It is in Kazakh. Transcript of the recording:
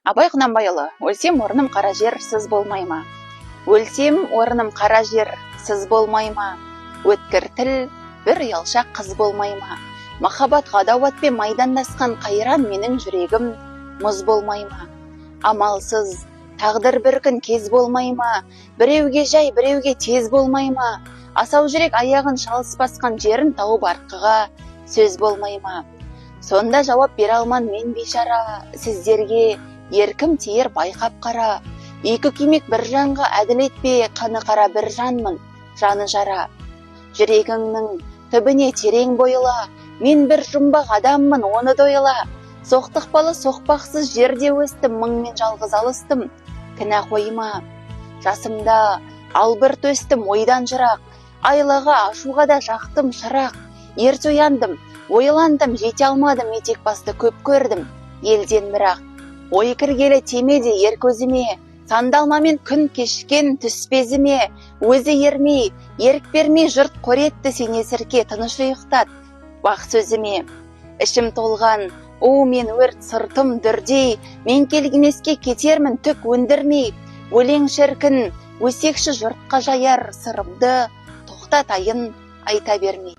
Абай Құнанбайұлы, өлсем орным қара жер, сіз болмай ма? Өлсем орным қара жер, сіз болмай ма? Өткір тіл, бір ұялшақ қыз болмай ма? Махаббат ғадауатпен майдандасқан қайран менің жүрегім мұз болмай ма? Амалсыз, тағдыр бір күн кез болмай ма? Біреуге жай, біреуге тез болмай ма? Асау жүрек аяғын шалыс басқан жерін тауып арқыға сөз болмай ма? Сонда жауап бере алман мен бейшара, сіздерге еркім тиер байқап қара. Екі күймек бір жанға әділет пе, қаны қара бір жанмын, жаны жара. Жүрегіңнің түбіне терең бойыла, мен бір жұмбақ адаммын, оны дойыла. Соқтықпалы соқпақсыз жерде өстім, мұңмен жалғыз алыстым, кінә қойма. Жасымда албырт өстім ойдан жырақ, айлаға ашуға да жақтым шырақ. Ерте ояндым, ойландым, жете алмадым, етек басты көп көрдім, елден бірақ. Ой кіргелі темеде ер көзіме, сандалмамен күн кешкен түспезіме. Өзі ермей, ерік бермей жұрт қоретті сене сірке, тыныш ұйықтат бақ сөзіме. Ішім толған, мен өрт сыртым дүрдей, мен келгенеске кетермін түк өндірмей. Өлең шіркін, өсекші жұртқа жаяр сырымды, тоқтатайын айта бермей.